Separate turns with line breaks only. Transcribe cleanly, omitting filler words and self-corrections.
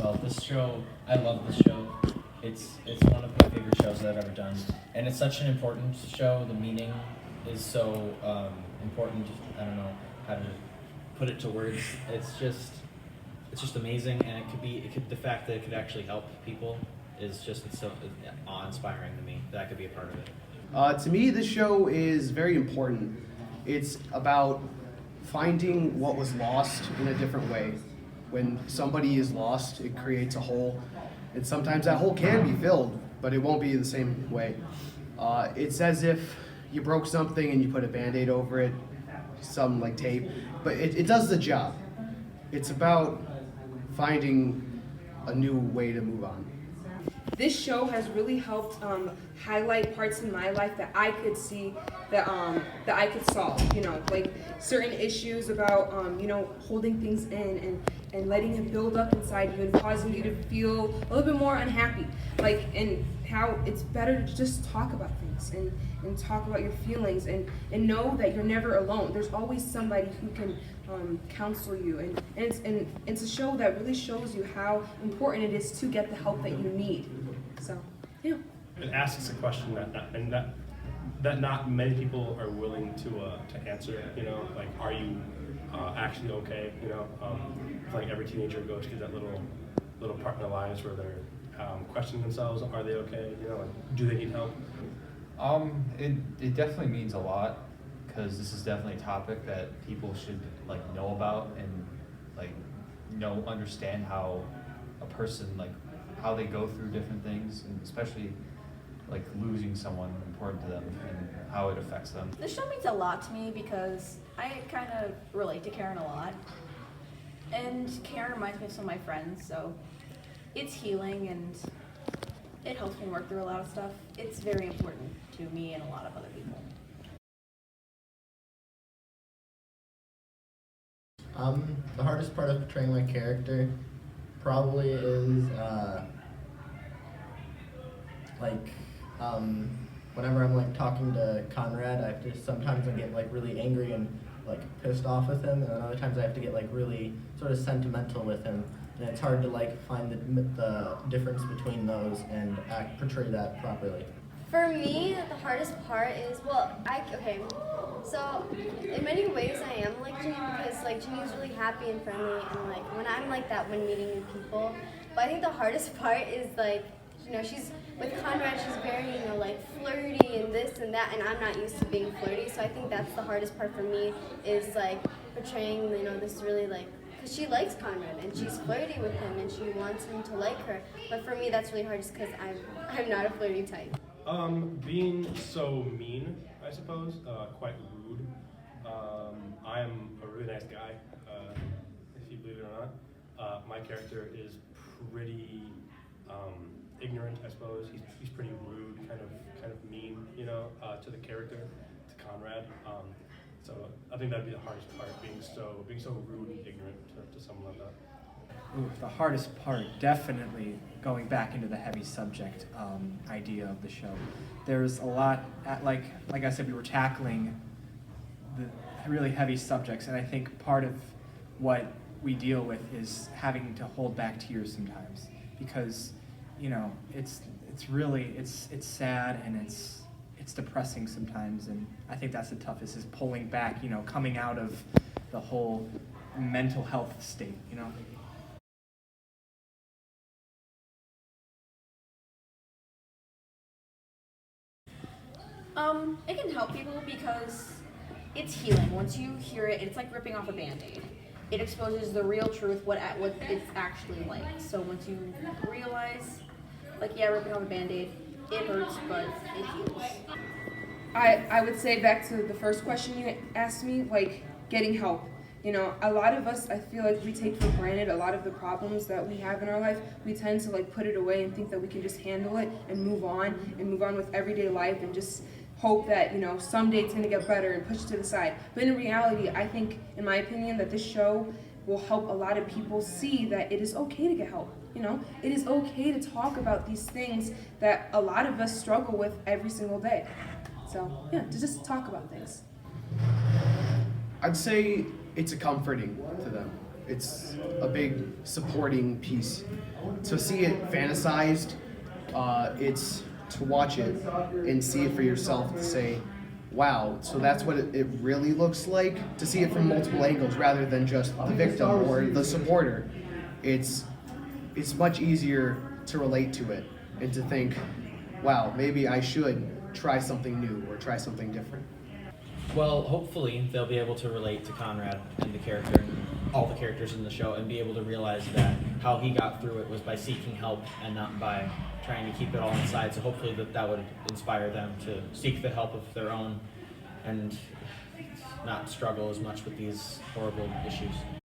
Well, this show, I love this show. It's one of my favorite shows that I've ever done, and it's such an important show. The meaning is so important. I don't know how to put it to words. It's just amazing, and the fact that it could actually help people is just it's so awe-inspiring to me that I could be a part of it.
To me, this show is very important. It's about finding what was lost in a different way. When somebody is lost, it creates a hole, and sometimes that hole can be filled, but it won't be the same way. It's as if you broke something and you put a Band-Aid over it, some like tape, but it does the job. It's about finding a new way to move on.
This show has really helped highlight parts in my life that I could see that I could solve. You know, like certain issues about holding things in and letting it build up inside you and causing you to feel a little bit more unhappy. Like, and how it's better to just talk about things and talk about your feelings and know that you're never alone. There's always somebody who can counsel you, and it's a show that really shows you how important it is to get the help that you need. So, yeah.
It asks a question that not many people are willing to answer. You know, like, are you actually okay? You know, like every teenager goes through that little part in their lives where they're questioning themselves. Are they okay? You know, like, do they need help?
It definitely means a lot, because this is definitely a topic that people should know about and understand how a person how they go through different things, and especially losing someone important to them and how it affects them.
This show means a lot to me because I kind of relate to Karen a lot, and Karen reminds me of some of my friends, so it's healing and it helps me work through a lot of stuff. It's very important to me and a lot of other people.
The hardest part of portraying my character probably is whenever I'm talking to Conrad, I have to sometimes I get really angry and pissed off with him, and then other times I have to get really sort of sentimental with him, and it's hard to find the difference between those and portray that properly.
For me, the hardest part is, so in many ways I am like Janine, because Janine's really happy and friendly, and when I'm like that when meeting new people. But I think the hardest part is she's with Conrad, she's very flirty and this and that, and I'm not used to being flirty, so I think that's the hardest part for me is portraying this really because she likes Conrad and she's flirty with him and she wants him to like her. But for me, that's really hard just because I'm not a flirty type.
Being so mean, I suppose, quite rude. I am a really nice guy, if you believe it or not. My character is pretty ignorant, I suppose. He's pretty rude, kind of mean, to the character, to Conrad. So I think that'd be the hardest part, being so rude and ignorant to someone like that.
Ooh, the hardest part, definitely going back into the heavy subject idea of the show. There's a lot, like I said, we were tackling the really heavy subjects, and I think part of what we deal with is having to hold back tears sometimes, because it's really sad and it's depressing sometimes, and I think that's the toughest, is pulling back, coming out of the whole mental health state,
It can help people because it's healing. Once you hear it, it's like ripping off a Band-Aid. It exposes the real truth, what it's actually like. So once you realize, ripping off a Band-Aid, it hurts, but it heals.
I would say, back to the first question you asked me, getting help. A lot of us, I feel like we take for granted a lot of the problems that we have in our life. We tend to put it away and think that we can just handle it and move on with everyday life and just hope that, someday it's going to get better and push it to the side. But in reality, I think, in my opinion, that this show will help a lot of people see that it is okay to get help. It is okay to talk about these things that a lot of us struggle with every single day. So, yeah, to just talk about things.
I'd say it's comforting to them. it's a big supporting piece. To see it fantasized, it's to watch it and see it for yourself to say, wow, so that's what it really looks like. To see it from multiple angles rather than just the victim or the supporter, it's much easier to relate to it and to think, wow, maybe I should try something new or try something different.
Well, hopefully they'll be able to relate to Conrad and the character, and all the characters in the show, and be able to realize that how he got through it was by seeking help and not by trying to keep it all inside. So hopefully that would inspire them to seek the help of their own and not struggle as much with these horrible issues.